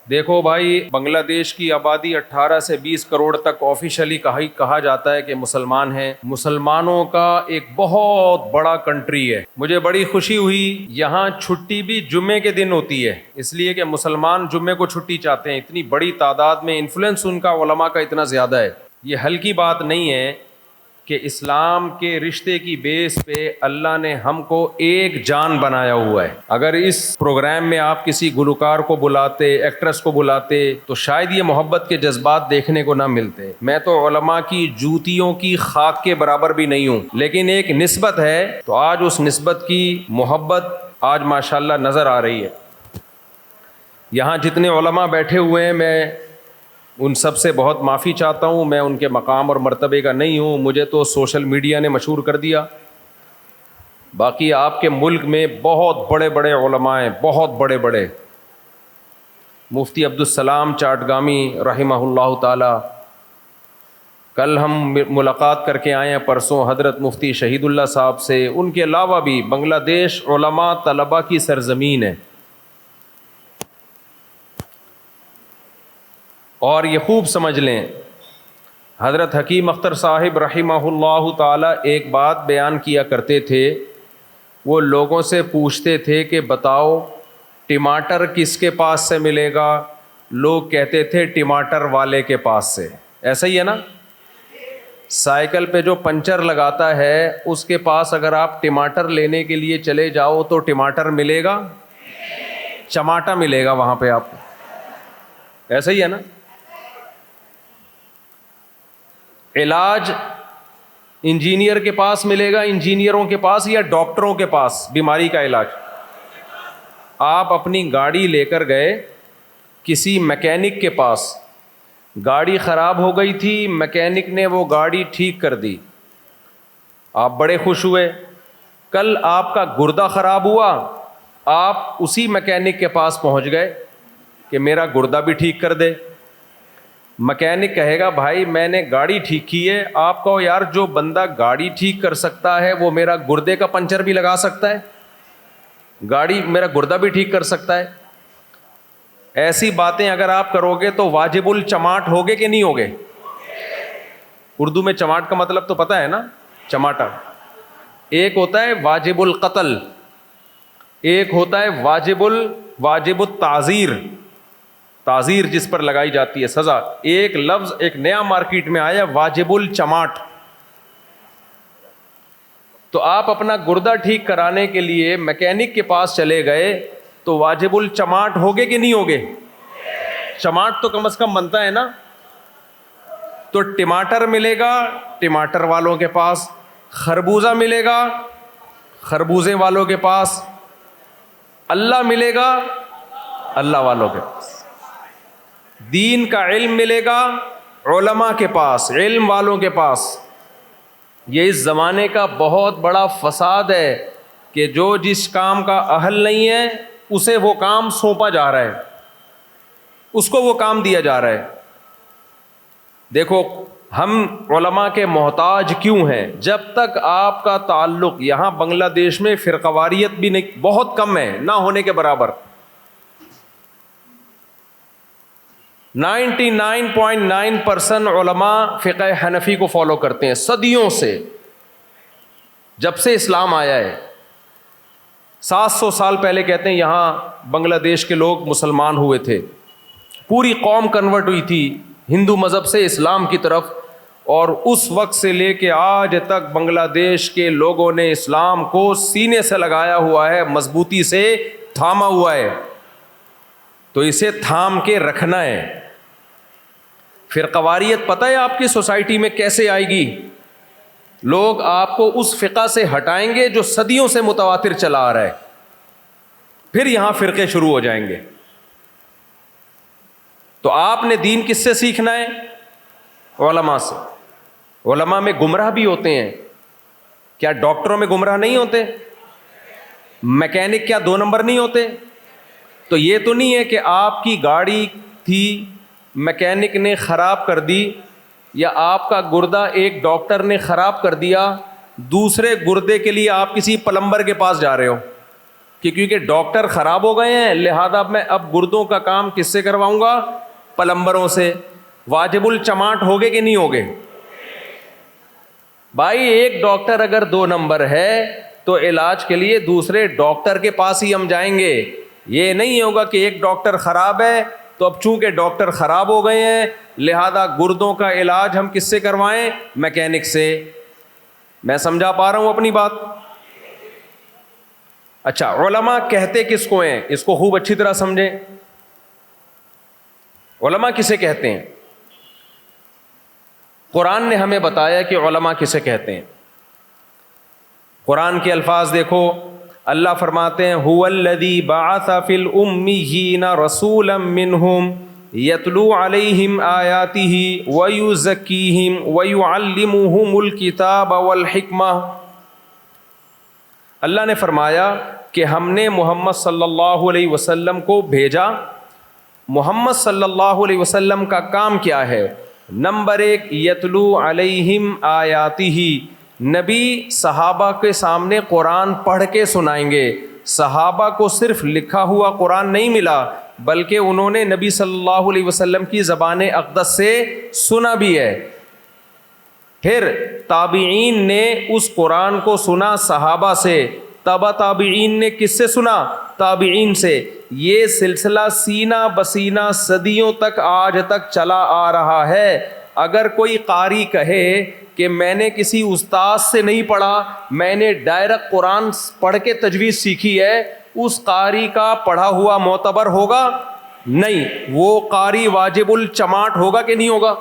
دیکھو بھائی، بنگلہ دیش کی آبادی 18 سے 20 کروڑ تک آفیشلی کہا جاتا ہے کہ مسلمان ہیں۔ مسلمانوں کا ایک بہت بڑا کنٹری ہے۔ مجھے بڑی خوشی ہوئی، یہاں چھٹی بھی جمعے کے دن ہوتی ہے، اس لیے کہ مسلمان جمعے کو چھٹی چاہتے ہیں۔ اتنی بڑی تعداد میں انفلوئنس ان کا علماء کا اتنا زیادہ ہے۔ یہ ہلکی بات نہیں ہے کہ اسلام کے رشتے کی بیس پہ اللہ نے ہم کو ایک جان بنایا ہوا ہے۔ اگر اس پروگرام میں آپ کسی گلوکار کو بلاتے، ایکٹریس کو بلاتے، تو شاید یہ محبت کے جذبات دیکھنے کو نہ ملتے۔ میں تو علماء کی جوتیوں کی خاک کے برابر بھی نہیں ہوں، لیکن ایک نسبت ہے، تو آج اس نسبت کی محبت آج ماشاءاللہ نظر آ رہی ہے۔ یہاں جتنے علماء بیٹھے ہوئے ہیں، میں ان سب سے بہت معافی چاہتا ہوں، میں ان کے مقام اور مرتبے کا نہیں ہوں، مجھے تو سوشل میڈیا نے مشہور کر دیا۔ باقی آپ کے ملک میں بہت بڑے بڑے علماء ہیں، بہت بڑے بڑے۔ مفتی عبدالسلام چاٹگامی رحمہ اللہ تعالی، کل ہم ملاقات کر کے آئے ہیں پرسوں حضرت مفتی شہید اللہ صاحب سے۔ ان کے علاوہ بھی بنگلہ دیش علماء طلباء کی سرزمین ہے، اور یہ خوب سمجھ لیں، حضرت حکیم اختر صاحب رحمہ اللہ تعالی ایک بات بیان کیا کرتے تھے۔ وہ لوگوں سے پوچھتے تھے کہ بتاؤ ٹماٹر کس کے پاس سے ملے گا؟ لوگ کہتے تھے ٹماٹر والے کے پاس سے۔ ایسا ہی ہے نا؟ سائیکل پہ جو پنچر لگاتا ہے اس کے پاس اگر آپ ٹماٹر لینے کے لیے چلے جاؤ تو ٹماٹر ملے گا؟ چماٹا ملے گا وہاں پہ آپ کو۔ ایسا ہی ہے نا؟ علاج انجینئر کے پاس ملے گا، انجینئروں کے پاس، یا ڈاکٹروں کے پاس بیماری کا علاج؟ آپ اپنی گاڑی لے کر گئے کسی میکینک کے پاس، گاڑی خراب ہو گئی تھی، میکینک نے وہ گاڑی ٹھیک کر دی، آپ بڑے خوش ہوئے۔ کل آپ کا گردہ خراب ہوا، آپ اسی میکینک کے پاس پہنچ گئے کہ میرا گردہ بھی ٹھیک کر دے۔ میکینک کہے گا بھائی میں نے گاڑی ٹھیک کی ہے، آپ کہو یار جو بندہ گاڑی ٹھیک کر سکتا ہے وہ میرا گردے کا پنچر بھی لگا سکتا ہے، گاڑی میرا گردہ بھی ٹھیک کر سکتا ہے۔ ایسی باتیں اگر آپ کرو گے تو واجب الچماٹ ہوگے کہ نہیں ہوگے؟ اردو میں چماٹ کا مطلب تو پتہ ہے نا، چماٹا۔ ایک ہوتا ہے واجب القتل، ایک ہوتا ہے واجب التعزیر، تعزیر جس پر لگائی جاتی ہے سزا۔ ایک لفظ ایک نیا مارکیٹ میں آیا، واجب الچماٹ۔ تو آپ اپنا گردہ ٹھیک کرانے کے لیے میکینک کے پاس چلے گئے تو واجب الچماٹ ہوگے کہ نہیں ہوگے؟ چماٹ تو کم از کم بنتا ہے نا۔ تو ٹماٹر ملے گا ٹماٹر والوں کے پاس، خربوزہ ملے گا خربوزے والوں کے پاس، اللہ ملے گا اللہ والوں کے پاس، دین کا علم ملے گا علماء کے پاس، علم والوں کے پاس۔ یہ اس زمانے کا بہت بڑا فساد ہے کہ جو جس کام کا اہل نہیں ہے اسے وہ کام سونپا جا رہا ہے، اس کو وہ کام دیا جا رہا ہے۔ دیکھو ہم علماء کے محتاج کیوں ہیں؟ جب تک آپ کا تعلق یہاں بنگلہ دیش میں فرقواریت بھی نہیں، بہت کم ہے، نہ ہونے کے برابر۔ 99.9% علماء فقہ حنفی کو فالو کرتے ہیں صدیوں سے، جب سے اسلام آیا ہے۔ 700 سال پہلے کہتے ہیں یہاں بنگلہ دیش کے لوگ مسلمان ہوئے تھے، پوری قوم کنورٹ ہوئی تھی ہندو مذہب سے اسلام کی طرف، اور اس وقت سے لے کے آج تک بنگلہ دیش کے لوگوں نے اسلام کو سینے سے لگایا ہوا ہے، مضبوطی سے تھاما ہوا ہے۔ تو اسے تھام کے رکھنا ہے۔ فرقواریت پتہ ہے آپ کی سوسائٹی میں کیسے آئے گی؟ لوگ آپ کو اس فقہ سے ہٹائیں گے جو صدیوں سے متواتر چلا آ رہا ہے، پھر یہاں فرقے شروع ہو جائیں گے۔ تو آپ نے دین کس سے سیکھنا ہے؟ علماء سے۔ علماء میں گمراہ بھی ہوتے ہیں، کیا ڈاکٹروں میں گمراہ نہیں ہوتے؟ میکینک کیا 2 نمبر نہیں ہوتے؟ تو یہ تو نہیں ہے کہ آپ کی گاڑی تھی میکینک نے خراب کر دی، یا آپ کا گردہ ایک ڈاکٹر نے خراب کر دیا، دوسرے گردے کے لیے آپ کسی پلمبر کے پاس جا رہے ہو۔ کہ کیونکہ ڈاکٹر خراب ہو گئے ہیں لہذا میں اب گردوں کا کام کس سے کرواؤں گا؟ پلمبروں سے. واجب الچماٹ ہوگے کہ نہیں ہوگے؟ بھائی ایک ڈاکٹر اگر 2 نمبر ہے تو علاج کے لیے دوسرے ڈاکٹر کے پاس ہی ہم جائیں گے. یہ نہیں ہوگا کہ ایک ڈاکٹر خراب ہے تو اب چونکہ ڈاکٹر خراب ہو گئے ہیں لہذا گردوں کا علاج ہم کس سے کروائیں؟ میکینک سے. میں سمجھا پا رہا ہوں اپنی بات؟ اچھا علماء کہتے کس کو ہیں؟ اس کو خوب اچھی طرح سمجھیں. علماء کسے کہتے ہیں؟ قرآن نے ہمیں بتایا کہ علماء کسے کہتے ہیں. قرآن کے الفاظ دیکھو. اللہ فرماتے ہیں هو الذی بعث فی الامیین رسولا منہم یتلو علیہم آیاتہ ویزکیہم ویعلمہم الکتاب والحکمہ. اللہ نے فرمایا کہ ہم نے محمد صلی اللہ علیہ وسلم کو بھیجا. محمد صلی اللہ علیہ وسلم کا کام کیا ہے؟ نمبر 1 یتلو علیہم آیاتہ. نبی صحابہ کے سامنے قرآن پڑھ کے سنائیں گے. صحابہ کو صرف لکھا ہوا قرآن نہیں ملا بلکہ انہوں نے نبی صلی اللہ علیہ وسلم کی زبان اقدس سے سنا بھی ہے. پھر تابعین نے اس قرآن کو سنا صحابہ سے. تبع تابعین نے کس سے سنا؟ تابعین سے. یہ سلسلہ سینہ بسینہ صدیوں تک آج تک چلا آ رہا ہے. اگر کوئی قاری کہے کہ میں نے کسی استاد سے نہیں پڑھا، میں نے ڈائریکٹ قرآن پڑھ کے تجوید سیکھی ہے، اس قاری کا پڑھا ہوا معتبر ہوگا؟ نہیں. وہ قاری واجب الچماٹ ہوگا کہ نہیں ہوگا؟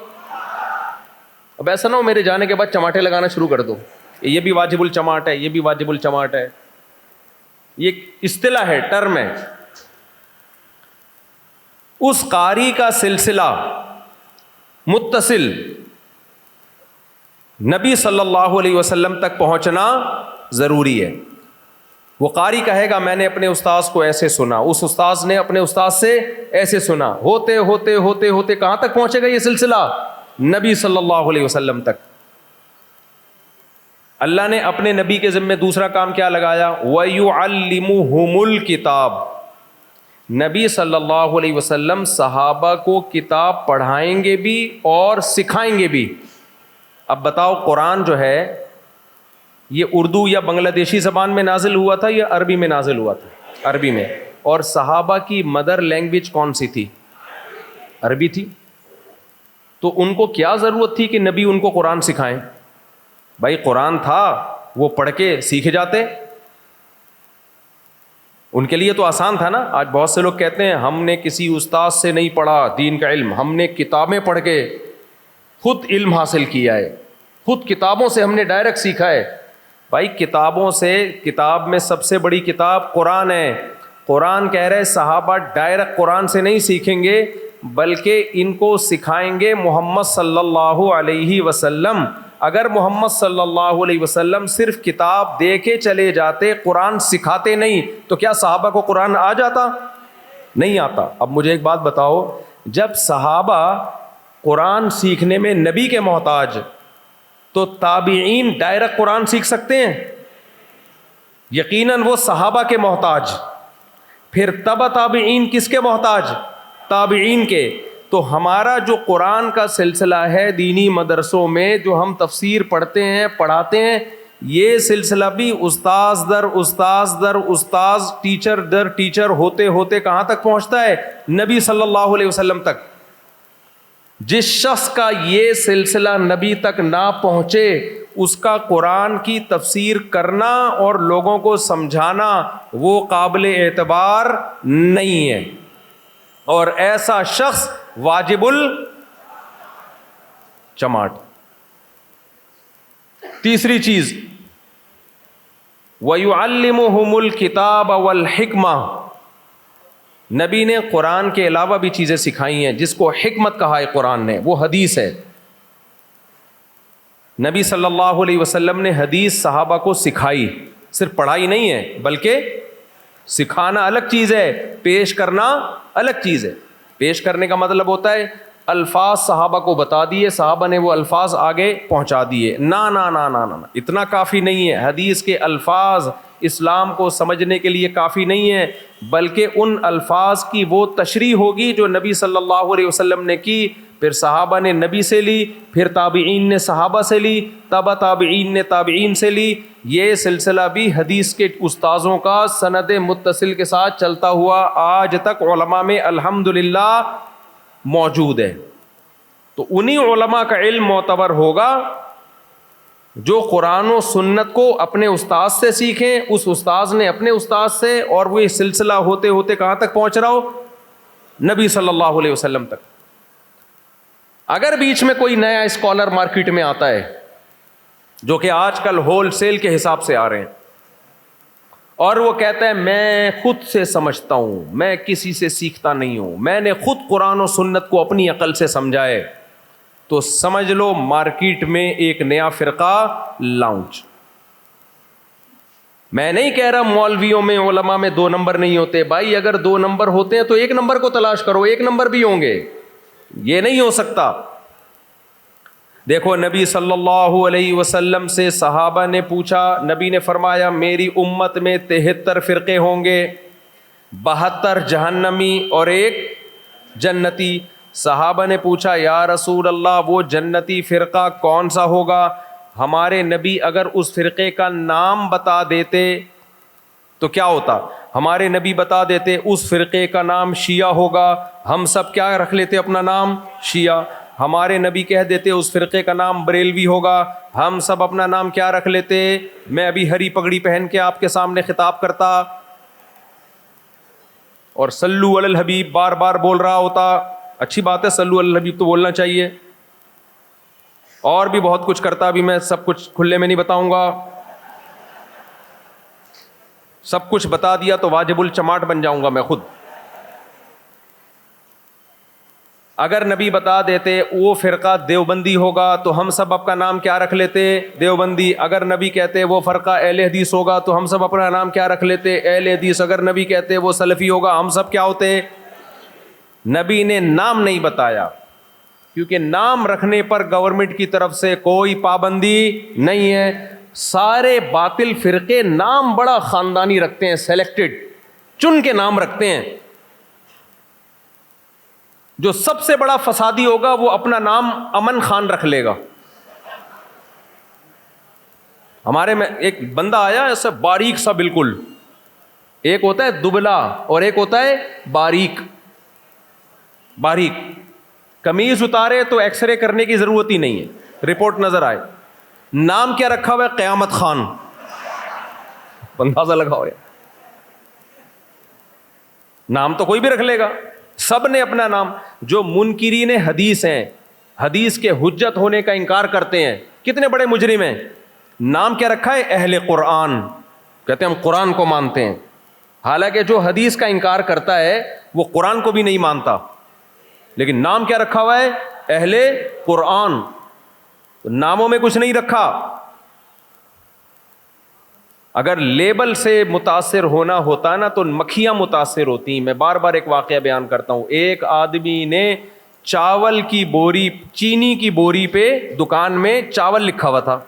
اب ایسا نہ ہو میرے جانے کے بعد چماٹے لگانا شروع کر دو، یہ بھی واجب الچماٹ ہے، یہ بھی واجب الچماٹ ہے. یہ اصطلاح ہے، ٹرم ہے. اس قاری کا سلسلہ متصل نبی صلی اللہ علیہ وسلم تک پہنچنا ضروری ہے. وہ قاری کہے گا میں نے اپنے استاذ کو ایسے سنا، اس استاذ نے اپنے استاذ سے ایسے سنا، ہوتے ہوتے ہوتے ہوتے کہاں تک پہنچے گا یہ سلسلہ؟ نبی صلی اللہ علیہ وسلم تک. اللہ نے اپنے نبی کے ذمے دوسرا کام کیا لگایا؟ وَيُعَلِّمُهُمُ الْكِتَابَ. نبی صلی اللہ علیہ وسلم صحابہ کو کتاب پڑھائیں گے بھی اور سکھائیں گے بھی. اب بتاؤ قرآن جو ہے یہ اردو یا بنگلہ دیشی زبان میں نازل ہوا تھا یا عربی میں نازل ہوا تھا؟ عربی میں. اور صحابہ کی مدر لینگویج کون سی تھی؟ عربی تھی. تو ان کو کیا ضرورت تھی کہ نبی ان کو قرآن سکھائیں؟ بھائی قرآن تھا وہ پڑھ کے سیکھ جاتے. ان کے لیے تو آسان تھا نا. آج بہت سے لوگ کہتے ہیں ہم نے کسی استاد سے نہیں پڑھا دین کا علم، ہم نے کتابیں پڑھ کے خود علم حاصل کیا ہے، خود کتابوں سے ہم نے ڈائریکٹ سیکھا ہے. بھائی کتابوں سے، کتاب میں سب سے بڑی کتاب قرآن ہے. قرآن کہہ رہے صحابہ ڈائریکٹ قرآن سے نہیں سیکھیں گے بلکہ ان کو سکھائیں گے محمد صلی اللہ علیہ وسلم. اگر محمد صلی اللہ علیہ وسلم صرف کتاب دے کے چلے جاتے، قرآن سکھاتے نہیں، تو کیا صحابہ کو قرآن آ جاتا؟ نہیں آتا. اب مجھے ایک بات بتاؤ، جب صحابہ قرآن سیکھنے میں نبی کے محتاج تو تابعین ڈائریکٹ قرآن سیکھ سکتے ہیں؟ یقیناً وہ صحابہ کے محتاج. پھر تبع تابعین کس کے محتاج؟ تابعین کے. تو ہمارا جو قرآن کا سلسلہ ہے دینی مدرسوں میں جو ہم تفسیر پڑھتے ہیں پڑھاتے ہیں، یہ سلسلہ بھی استاذ در استاذ در استاذ، ٹیچر در ٹیچر ہوتے ہوتے کہاں تک پہنچتا ہے؟ نبی صلی اللہ علیہ وسلم تک. جس شخص کا یہ سلسلہ نبی تک نہ پہنچے اس کا قرآن کی تفسیر کرنا اور لوگوں کو سمجھانا وہ قابل اعتبار نہیں ہے، اور ایسا شخص واجب الچماٹ. تیسری چیز وَيُعَلِّمُهُمُ الْكِتَابَ وَالْحِكْمَةَ. نبی نے قرآن کے علاوہ بھی چیزیں سکھائی ہیں جس کو حکمت کہا ہے قرآن نے، وہ حدیث ہے. نبی صلی اللہ علیہ وسلم نے حدیث صحابہ کو سکھائی، صرف پڑھائی نہیں ہے بلکہ سکھانا الگ چیز ہے، پیش کرنا الگ چیز ہے. پیش کرنے کا مطلب ہوتا ہے الفاظ صحابہ کو بتا دیے, صحابہ نے وہ الفاظ آگے پہنچا دیے. نا نا نا نا نا, اتنا کافی نہیں ہے. حدیث کے الفاظ اسلام کو سمجھنے کے لیے کافی نہیں ہے, بلکہ ان الفاظ کی وہ تشریح ہوگی جو نبی صلی اللہ علیہ وسلم نے کی, پھر صحابہ نے نبی سے لی, پھر تابعین نے صحابہ سے لی, تبع تابعین نے تابعین سے لی. یہ سلسلہ بھی حدیث کے استاذوں کا سند متصل کے ساتھ چلتا ہوا آج تک علماء میں الحمدللہ موجود ہے. تو انہی علماء کا علم معتبر ہوگا جو قرآن و سنت کو اپنے استاذ سے سیکھیں, اس استاذ نے اپنے استاذ سے, اور وہ سلسلہ ہوتے ہوتے کہاں تک پہنچ رہا ہو, نبی صلی اللہ علیہ وسلم تک. اگر بیچ میں کوئی نیا اسکالر مارکیٹ میں آتا ہے جو کہ آج کل ہول سیل کے حساب سے آ رہے ہیں, اور وہ کہتا ہے میں خود سے سمجھتا ہوں, میں کسی سے سیکھتا نہیں ہوں, میں نے خود قرآن و سنت کو اپنی عقل سے سمجھا ہے, تو سمجھ لو مارکیٹ میں ایک نیا فرقہ لانچ. میں نہیں کہہ رہا مولویوں میں علماء میں 2 نمبر نہیں ہوتے بھائی, اگر 2 نمبر ہوتے ہیں تو 1 نمبر کو تلاش کرو, 1 نمبر بھی ہوں گے, یہ نہیں ہو سکتا. دیکھو نبی صلی اللہ علیہ وسلم سے صحابہ نے پوچھا, نبی نے فرمایا میری امت میں 73 فرقے ہوں گے, 72 جہنمی اور 1 جنتی. صحابہ نے پوچھا یا رسول اللہ وہ جنتی فرقہ کون سا ہوگا؟ ہمارے نبی اگر اس فرقے کا نام بتا دیتے تو کیا ہوتا؟ ہمارے نبی بتا دیتے اس فرقے کا نام شیعہ ہوگا, ہم سب کیا رکھ لیتے اپنا نام شیعہ. ہمارے نبی کہہ دیتے اس فرقے کا نام بریلوی ہوگا, ہم سب اپنا نام کیا رکھ لیتے؟ میں ابھی ہری پگڑی پہن کے آپ کے سامنے خطاب کرتا اور صلو علی الحبیب بار بار بول رہا ہوتا. اچھی بات ہے, صلو علی الحبیب تو بولنا چاہیے, اور بھی بہت کچھ کرتا, ابھی میں سب کچھ کھلے میں نہیں بتاؤں گا. سب کچھ بتا دیا تو واجب الچماٹ بن جاؤں گا میں خود. اگر نبی بتا دیتے وہ فرقہ دیوبندی ہوگا تو ہم سب اپنا نام کیا رکھ لیتے؟ دیوبندی. اگر نبی کہتے وہ فرقہ اہل حدیث ہوگا تو ہم سب اپنا نام کیا رکھ لیتے؟ اہل حدیث. اگر نبی کہتے وہ سلفی ہوگا ہم سب کیا ہوتے؟ نبی نے نام نہیں بتایا, کیونکہ نام رکھنے پر گورنمنٹ کی طرف سے کوئی پابندی نہیں ہے. سارے باطل فرقے نام بڑا خاندانی رکھتے ہیں, سلیکٹڈ چن کے نام رکھتے ہیں. جو سب سے بڑا فسادی ہوگا وہ اپنا نام امن خان رکھ لے گا. ہمارے میں ایک بندہ آیا ایسا باریک سا, بالکل, ایک ہوتا ہے دبلا اور ایک ہوتا ہے باریک. باریک قمیض اتارے تو ایکس رے کرنے کی ضرورت ہی نہیں ہے, رپورٹ نظر آئے. نام کیا رکھا ہوا ہے؟ قیامت خان. اندازہ لگاؤ, نام تو کوئی بھی رکھ لے گا, سب نے اپنا نام. جو منکرین حدیث ہیں, حدیث کے حجت ہونے کا انکار کرتے ہیں, کتنے بڑے مجرم ہیں, نام کیا رکھا ہے؟ اہل قرآن. کہتے ہیں ہم قرآن کو مانتے ہیں, حالانکہ جو حدیث کا انکار کرتا ہے وہ قرآن کو بھی نہیں مانتا, لیکن نام کیا رکھا ہوا ہے؟ اہل قرآن. ناموں میں کچھ نہیں رکھا. اگر لیبل سے متاثر ہونا ہوتا نا تو مکھیاں متاثر ہوتی. میں بار بار ایک واقعہ بیان کرتا ہوں. ایک آدمی نے چاول کی بوری, چینی کی بوری پہ دکان میں چاول لکھا ہوا تھا.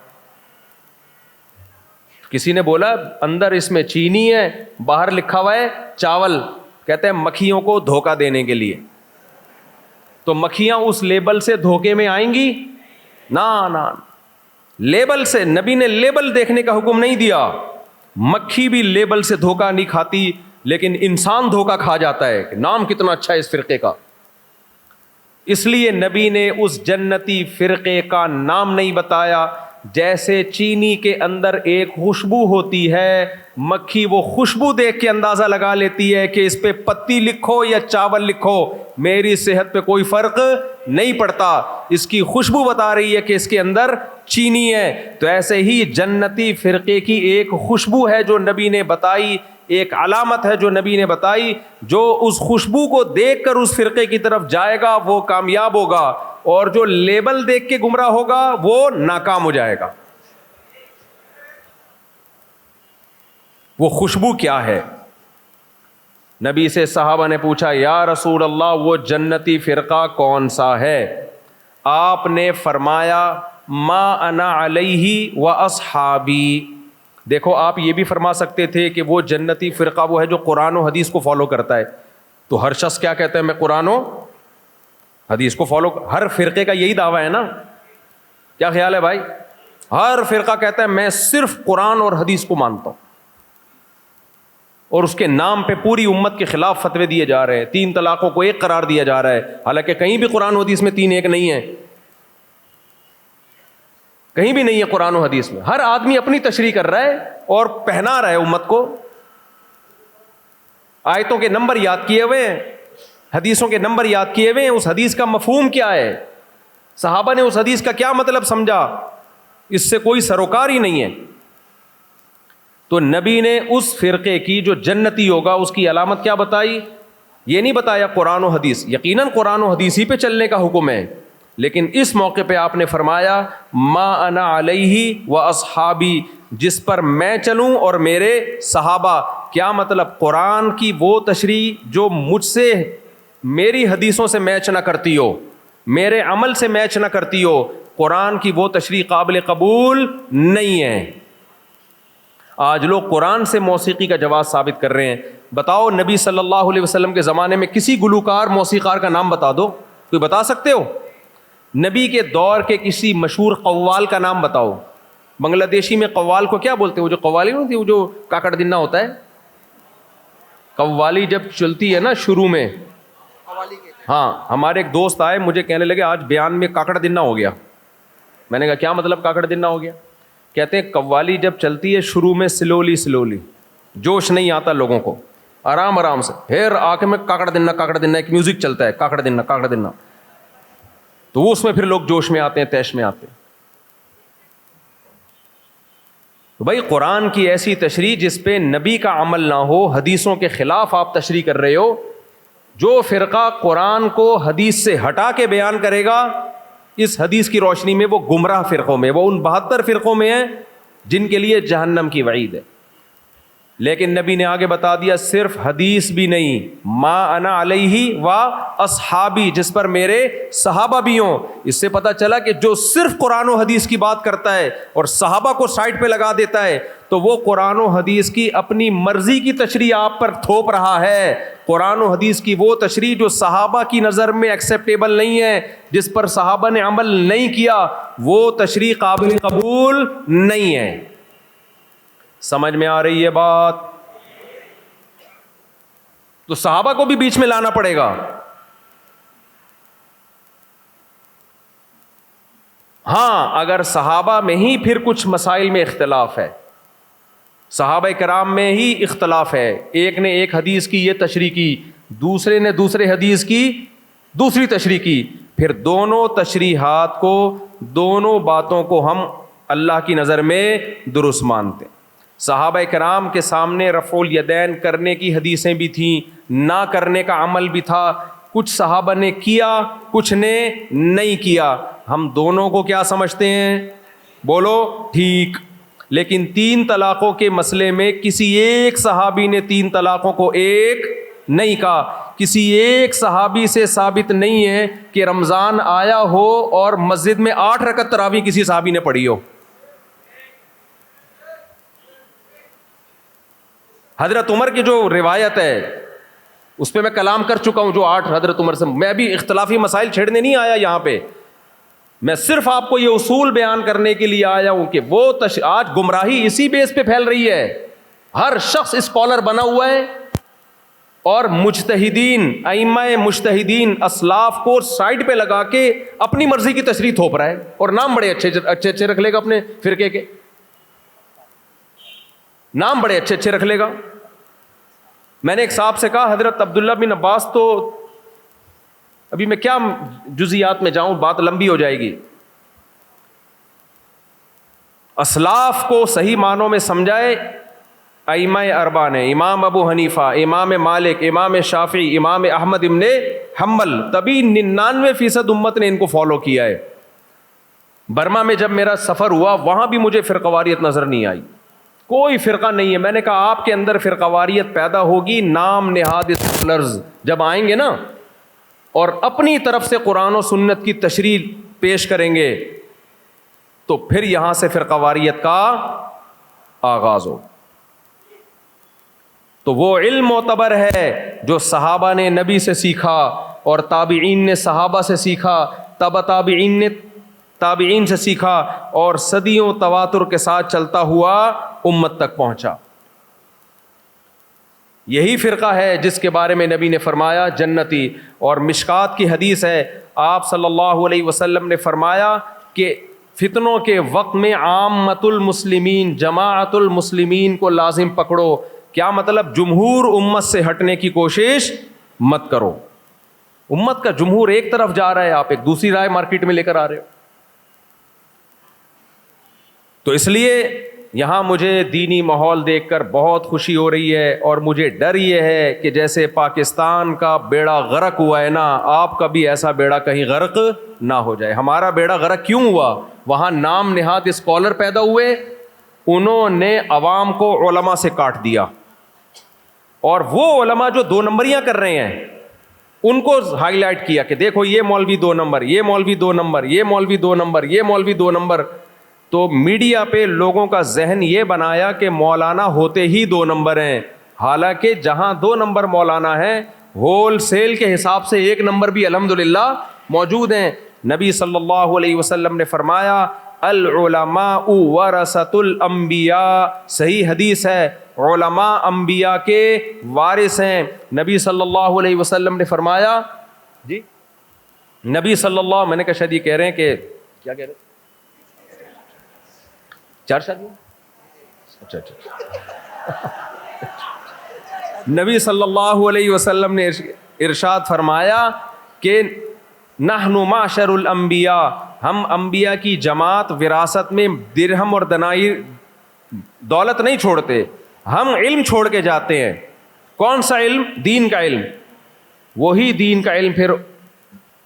کسی نے بولا اندر اس میں چینی ہے, باہر لکھا ہوا ہے چاول. کہتے ہیں مکھیوں کو دھوکہ دینے کے لیے. تو مکھیاں اس لیبل سے دھوکے میں آئیں گی؟ نا. لیبل سے, نبی نے لیبل دیکھنے کا حکم نہیں دیا. مکھی بھی لیبل سے دھوکہ نہیں کھاتی, لیکن انسان دھوکہ کھا جاتا ہے کہ نام کتنا اچھا ہے اس فرقے کا. اس لیے نبی نے اس جنتی فرقے کا نام نہیں بتایا. جیسے چینی کے اندر ایک خوشبو ہوتی ہے, مکھی وہ خوشبو دیکھ کے اندازہ لگا لیتی ہے کہ اس پہ پتی لکھو یا چاول لکھو, میری صحت پہ کوئی فرق نہیں پڑتا, اس کی خوشبو بتا رہی ہے کہ اس کے اندر چینی ہے. تو ایسے ہی جنتی فرقے کی ایک خوشبو ہے جو نبی نے بتائی, ایک علامت ہے جو نبی نے بتائی. جو اس خوشبو کو دیکھ کر اس فرقے کی طرف جائے گا وہ کامیاب ہوگا, اور جو لیبل دیکھ کے گمراہ ہوگا وہ ناکام ہو جائے گا. وہ خوشبو کیا ہے؟ نبی سے صحابہ نے پوچھا یا رسول اللہ وہ جنتی فرقہ کون سا ہے؟ آپ نے فرمایا ما انا علیہ و اصحابی. دیکھو آپ یہ بھی فرما سکتے تھے کہ وہ جنتی فرقہ وہ ہے جو قرآن و حدیث کو فالو کرتا ہے. تو ہر شخص کیا کہتا ہے؟ میں قرآن و حدیث کو فالو. ہر فرقے کا یہی دعویٰ ہے نا؟ کیا خیال ہے بھائی؟ ہر فرقہ کہتا ہے میں صرف قرآن اور حدیث کو مانتا ہوں, اور اس کے نام پہ پوری امت کے خلاف فتوے دیے جا رہے ہیں. 3 طلاقوں کو 1 قرار دیا جا رہا ہے, حالانکہ کہیں بھی قرآن و حدیث میں 3 1 نہیں ہے, کہیں بھی نہیں ہے قرآن و حدیث میں. ہر آدمی اپنی تشریح کر رہا ہے اور پہنا رہا ہے امت کو. آیتوں کے نمبر یاد کیے ہوئے ہیں, حدیثوں کے نمبر یاد کیے ہوئے ہیں, اس حدیث کا مفہوم کیا ہے, صحابہ نے اس حدیث کا کیا مطلب سمجھا, اس سے کوئی سروکار ہی نہیں ہے. تو نبی نے اس فرقے کی جو جنتی ہوگا اس کی علامت کیا بتائی؟ یہ نہیں بتایا قرآن و حدیث. یقیناً قرآن و حدیث ہی پہ چلنے کا حکم ہے, لیکن اس موقع پہ آپ نے فرمایا ما انا علیہ و اصحابی, جس پر میں چلوں اور میرے صحابہ. کیا مطلب؟ قرآن کی وہ تشریح جو مجھ سے میری حدیثوں سے میچ نہ کرتی ہو, میرے عمل سے میچ نہ کرتی ہو, قرآن کی وہ تشریح قابل قبول نہیں ہے. آج لوگ قرآن سے موسیقی کا جواز ثابت کر رہے ہیں. بتاؤ نبی صلی اللہ علیہ وسلم کے زمانے میں کسی گلوکار موسیقار کا نام بتا دو, کوئی بتا سکتے ہو؟ نبی کے دور کے کسی مشہور قوال کا نام بتاؤ. بنگلہ دیشی میں قوال کو کیا بولتے ہیں؟ وہ جو قوالی نہیں ہوتی, وہ جو کاکڑ دنا ہوتا ہے, قوالی جب چلتی ہے نا شروع میں. ہاں, ہمارے ایک دوست آئے مجھے کہنے لگے آج بیان میں کاکڑ دنا ہو گیا. میں نے کہا کیا مطلب کاکڑ دنا ہو گیا؟ کہتے ہیں قوالی جب چلتی ہے شروع میں سلولی, جوش نہیں آتا لوگوں کو, آرام آرام سے, پھر آخر میں کاکڑ دنا ایک میوزک چلتا ہے, کاکڑ دنا, تو وہ اس میں پھر لوگ جوش میں آتے ہیں, تیش میں آتے ہیں. تو بھائی قرآن کی ایسی تشریح جس پہ نبی کا عمل نہ ہو, حدیثوں کے خلاف آپ تشریح کر رہے ہو. جو فرقہ قرآن کو حدیث سے ہٹا کے بیان کرے گا اس حدیث کی روشنی میں, وہ گمراہ فرقوں میں, وہ ان 72 فرقوں میں ہیں جن کے لیے جہنم کی وعید ہے. لیکن نبی نے آگے بتا دیا صرف حدیث بھی نہیں, ما انا علیہ و اصحابی, جس پر میرے صحابہ بھی ہوں. اس سے پتہ چلا کہ جو صرف قرآن و حدیث کی بات کرتا ہے اور صحابہ کو سائڈ پہ لگا دیتا ہے تو وہ قرآن و حدیث کی اپنی مرضی کی تشریح آپ پر تھوپ رہا ہے. قرآن و حدیث کی وہ تشریح جو صحابہ کی نظر میں ایکسیپٹیبل نہیں ہے, جس پر صحابہ نے عمل نہیں کیا, وہ تشریح قابل قبول نہیں ہے. سمجھ میں آ رہی ہے بات؟ تو صحابہ کو بھی بیچ میں لانا پڑے گا. ہاں, اگر صحابہ میں ہی پھر کچھ مسائل میں اختلاف ہے, صحابہ کرام میں ہی اختلاف ہے, ایک نے ایک حدیث کی یہ تشریح کی, دوسرے نے دوسرے حدیث کی دوسری تشریح کی, پھر دونوں تشریحات کو, دونوں باتوں کو ہم اللہ کی نظر میں درست مانتے ہیں. صحابہ کرام کے سامنے رفع الیدین کرنے کی حدیثیں بھی تھیں, نہ کرنے کا عمل بھی تھا. کچھ صحابہ نے کیا, کچھ نے نہیں کیا. ہم دونوں کو کیا سمجھتے ہیں؟ بولو ٹھیک. لیکن 3 طلاقوں کے مسئلے میں کسی ایک صحابی نے 3 طلاقوں کو ایک نہیں کہا. کسی ایک صحابی سے ثابت نہیں ہے کہ رمضان آیا ہو اور مسجد میں 8 رکعت تراویح کسی صحابی نے پڑھی ہو. حضرت عمر کی جو روایت ہے اس پہ میں کلام کر چکا ہوں, جو 8 حضرت عمر سے. میں ابھی اختلافی مسائل چھیڑنے نہیں آیا یہاں پہ, میں صرف آپ کو یہ اصول بیان کرنے کے لیے آیا ہوں کہ وہ آج گمراہی اسی بیس پہ پھیل رہی ہے. ہر شخص اسکالر بنا ہوا ہے اور مجتہدین, ائمہ مجتہدین, اسلاف کو سائڈ پہ لگا کے اپنی مرضی کی تشریح تھوپ رہا ہے, اور نام بڑے اچھے رکھ لے گا اپنے فرقے کے, نام بڑے اچھے رکھ لے گا. میں نے ایک صاحب سے کہا حضرت عبداللہ بن عباس, تو ابھی میں کیا جزیات میں جاؤں, بات لمبی ہو جائے گی. اسلاف کو صحیح معنوں میں سمجھائے ائمہ اربعہ نے, امام ابو حنیفہ, امام مالک, امام شافعی, امام احمد ابن حنبل, تبھی 99% امت نے ان کو فالو کیا ہے. برما میں جب میرا سفر ہوا وہاں بھی مجھے فرقواریت نظر نہیں آئی. کوئی فرقہ نہیں ہے. میں نے کہا آپ کے اندر فرقہ واریت پیدا ہوگی نام نہاد اسکالرز جب آئیں گے نا اور اپنی طرف سے قرآن و سنت کی تشریح پیش کریں گے تو پھر یہاں سے فرقہ واریت کا آغاز ہو. تو وہ علم معتبر ہے جو صحابہ نے نبی سے سیکھا اور تابعین نے صحابہ سے سیکھا, تبع تابعین نے تابعین سے سیکھا اور صدیوں تواتر کے ساتھ چلتا ہوا امت تک پہنچا. یہی فرقہ ہے جس کے بارے میں نبی نے فرمایا جنتی. اور مشکات کی حدیث ہے, آپ صلی اللہ علیہ وسلم نے فرمایا کہ فتنوں کے وقت میں عامت المسلمین, جماعت المسلمین کو لازم پکڑو. کیا مطلب؟ جمہور امت سے ہٹنے کی کوشش مت کرو. امت کا جمہور ایک طرف جا رہا ہے, آپ ایک دوسری رائے مارکیٹ میں لے کر آ رہے ہو. تو اس لیے یہاں مجھے دینی ماحول دیکھ کر بہت خوشی ہو رہی ہے اور مجھے ڈر یہ ہے کہ جیسے پاکستان کا بیڑا غرق ہوا ہے نا, آپ کا بھی ایسا بیڑا کہیں غرق نہ ہو جائے. ہمارا بیڑا غرق کیوں ہوا؟ وہاں نام نہاد اسکالر پیدا ہوئے, انہوں نے عوام کو علماء سے کاٹ دیا, اور وہ علماء جو 2 نمبریاں کر رہے ہیں ان کو ہائی لائٹ کیا کہ دیکھو یہ مولوی 2 نمبر, یہ مولوی 2 نمبر, یہ مولوی 2 نمبر, یہ مولوی 2 نمبر. تو میڈیا پہ لوگوں کا ذہن یہ بنایا کہ مولانا ہوتے ہی 2 نمبر ہیں, حالانکہ جہاں 2 نمبر مولانا ہیں ہول سیل کے حساب سے 1 نمبر بھی الحمدللہ موجود ہیں. نبی صلی اللہ علیہ وسلم نے فرمایا العلماء ورثۃ الانبیاء, صحیح حدیث ہے, علماء انبیاء کے وارث ہیں. نبی صلی اللہ علیہ وسلم نے فرمایا, جی نبی صلی اللہ, میں نے کہا شاید یہ کہہ رہے ہیں کہ کیا کہہ رہے ہیں, 4 شادی. اچھا. نبی صلی اللہ علیہ وسلم نے ارشاد فرمایا کہ نحن معشر الانبیاء, ہم انبیاء کی جماعت وراثت میں درہم اور دنانیر دولت نہیں چھوڑتے, ہم علم چھوڑ کے جاتے ہیں. کون سا علم؟ دین کا علم. وہی دین کا علم پھر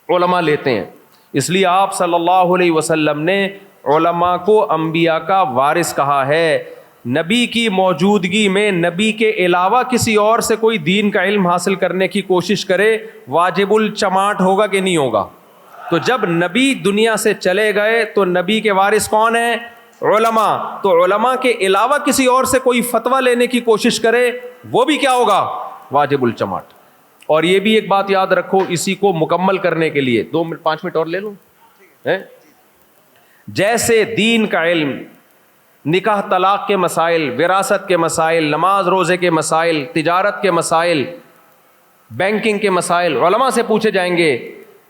علماء لیتے ہیں. اس لیے آپ صلی اللہ علیہ وسلم نے علماء کو انبیاء کا وارث کہا ہے. نبی کی موجودگی میں نبی کے علاوہ کسی اور سے کوئی دین کا علم حاصل کرنے کی کوشش کرے, واجب الچماٹ ہوگا کہ نہیں ہوگا؟ تو جب نبی دنیا سے چلے گئے تو نبی کے وارث کون ہیں؟ علماء. تو علماء کے علاوہ کسی اور سے کوئی فتویٰ لینے کی کوشش کرے وہ بھی کیا ہوگا؟ واجب الچماٹ. اور یہ بھی ایک بات یاد رکھو, اسی کو مکمل کرنے کے لیے 5 منٹ اور لے لوں. جیسے دین کا علم, نکاح طلاق کے مسائل, وراثت کے مسائل, نماز روزے کے مسائل, تجارت کے مسائل, بینکنگ کے مسائل علماء سے پوچھے جائیں گے,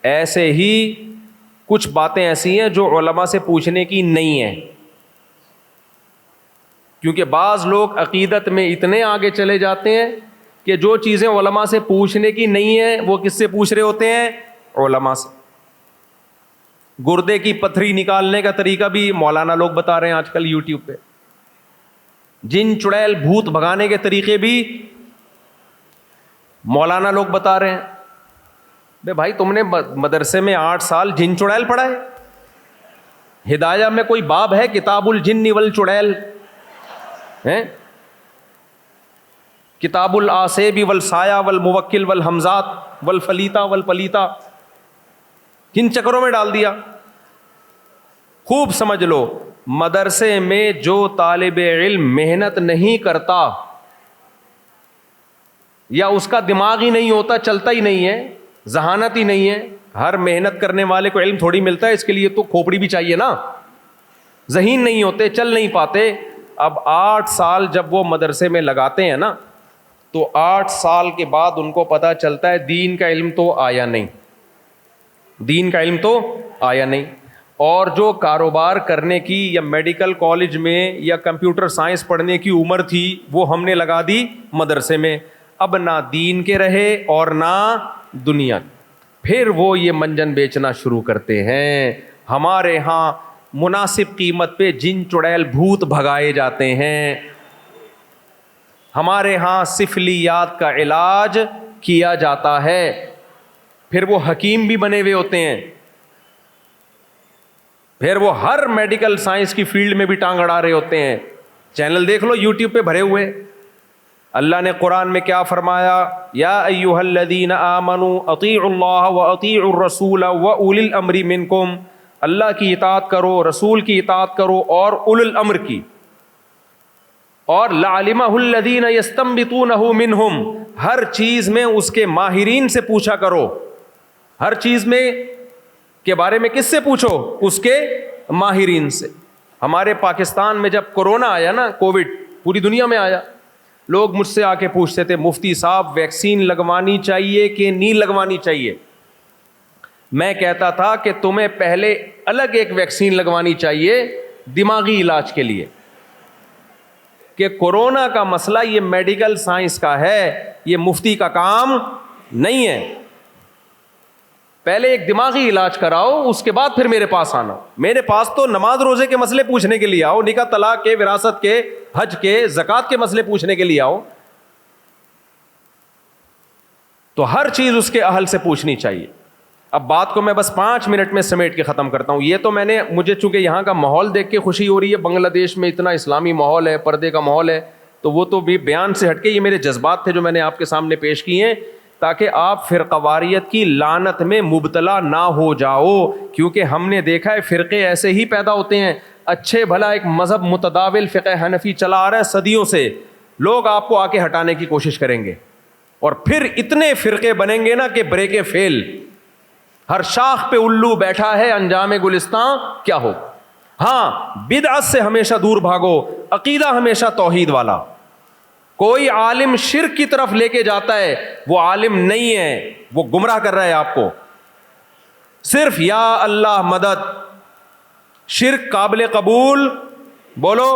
ایسے ہی کچھ باتیں ایسی ہیں جو علماء سے پوچھنے کی نہیں ہیں. کیونکہ بعض لوگ عقیدت میں اتنے آگے چلے جاتے ہیں کہ جو چیزیں علماء سے پوچھنے کی نہیں ہیں وہ کس سے پوچھ رہے ہوتے ہیں؟ علماء سے. گردے کی پتھری نکالنے کا طریقہ بھی مولانا لوگ بتا رہے ہیں آج کل یوٹیوب پہ. جن چڑیل بھوت بھگانے کے طریقے بھی مولانا لوگ بتا رہے ہیں. بے بھائی تم نے مدرسے میں 8 سال جن چڑیل پڑھائے؟ ہدایہ میں کوئی باب ہے کتاب الجن والچڑیل؟ کتاب الآسیب والسایہ والموکل والحمزات والفلیتا والپلیتا, کن چکروں میں ڈال دیا. خوب سمجھ لو, مدرسے میں جو طالب علم محنت نہیں کرتا یا اس کا دماغ ہی نہیں ہوتا, چلتا ہی نہیں ہے, ذہانت ہی نہیں ہے, ہر محنت کرنے والے کو علم تھوڑی ملتا ہے, اس کے لیے تو کھوپڑی بھی چاہیے نا, ذہین نہیں ہوتے, چل نہیں پاتے. اب 8 سال جب وہ مدرسے میں لگاتے ہیں نا تو 8 سال کے بعد ان کو پتہ چلتا ہے دین کا علم تو آیا نہیں, دین کا علم تو آیا نہیں. اور جو کاروبار کرنے کی یا میڈیکل کالج میں یا کمپیوٹر سائنس پڑھنے کی عمر تھی وہ ہم نے لگا دی مدرسے میں. اب نہ دین کے رہے اور نہ دنیا. پھر وہ یہ منجن بیچنا شروع کرتے ہیں. ہمارے ہاں مناسب قیمت پہ جن چڑیل بھوت بھگائے جاتے ہیں, ہمارے ہاں سفلیات کا علاج کیا جاتا ہے. پھر وہ حکیم بھی بنے ہوئے ہوتے ہیں, پھر وہ ہر میڈیکل سائنس کی فیلڈ میں بھی ٹانگ اڑا رہے ہوتے ہیں. چینل دیکھ لو یوٹیوب پہ بھرے ہوئے. اللہ نے قرآن میں کیا فرمایا؟ یا ایھا الذین آمنوا اطیعوا اللہ واطیعوا الرسول واولی الامر منکم. اللہ کی اطاعت کرو، رسول کی اطاعت کرو اور اول الامر کی. اور لعلمہ الذین یستنبطونہ منہم، ہر چیز میں اس کے ماہرین سے پوچھا کرو. ہر چیز میں کے بارے میں کس سے پوچھو؟ اس کے ماہرین سے. ہمارے پاکستان میں جب کورونا آیا نا، کووڈ پوری دنیا میں آیا، لوگ مجھ سے آ کے پوچھتے تھے مفتی صاحب ویکسین لگوانی چاہیے کہ نہیں لگوانی چاہیے. میں کہتا تھا کہ تمہیں پہلے الگ ایک ویکسین لگوانی چاہیے دماغی علاج کے لیے، کہ کورونا کا مسئلہ یہ میڈیکل سائنس کا ہے، یہ مفتی کا کام نہیں ہے. پہلے ایک دماغی علاج کراؤ، اس کے بعد پھر میرے پاس آنا. میرے پاس تو نماز روزے کے مسئلے پوچھنے کے لیے آؤ، نکاح طلاق کے، وراثت کے، حج کے، زکوٰۃ کے مسئلے پوچھنے کے لیے آؤ. تو ہر چیز اس کے اہل سے پوچھنی چاہیے. اب بات کو میں بس 5 منٹ میں سمیٹ کے ختم کرتا ہوں. یہ تو مجھے چونکہ یہاں کا ماحول دیکھ کے خوشی ہو رہی ہے، بنگلہ دیش میں اتنا اسلامی ماحول ہے، پردے کا ماحول ہے، تو وہ تو بھی بیان سے ہٹ کے یہ میرے جذبات تھے جو میں نے آپ کے سامنے پیش کیے ہیں، تاکہ آپ فرقہ واریت کی لعنت میں مبتلا نہ ہو جاؤ. کیونکہ ہم نے دیکھا ہے فرقے ایسے ہی پیدا ہوتے ہیں. اچھے بھلا ایک مذہب متداول فقہ حنفی چلا آ رہا ہے صدیوں سے، لوگ آپ کو آ کے ہٹانے کی کوشش کریں گے، اور پھر اتنے فرقے بنیں گے نا کہ بریک فیل. ہر شاخ پہ الو بیٹھا ہے، انجام گلستان کیا ہو. ہاں، بدعت سے ہمیشہ دور بھاگو، عقیدہ ہمیشہ توحید والا. کوئی عالم شرک کی طرف لے کے جاتا ہے، وہ عالم نہیں ہے، وہ گمراہ کر رہا ہے آپ کو. صرف یا اللہ مدد، شرک قابل قبول بولو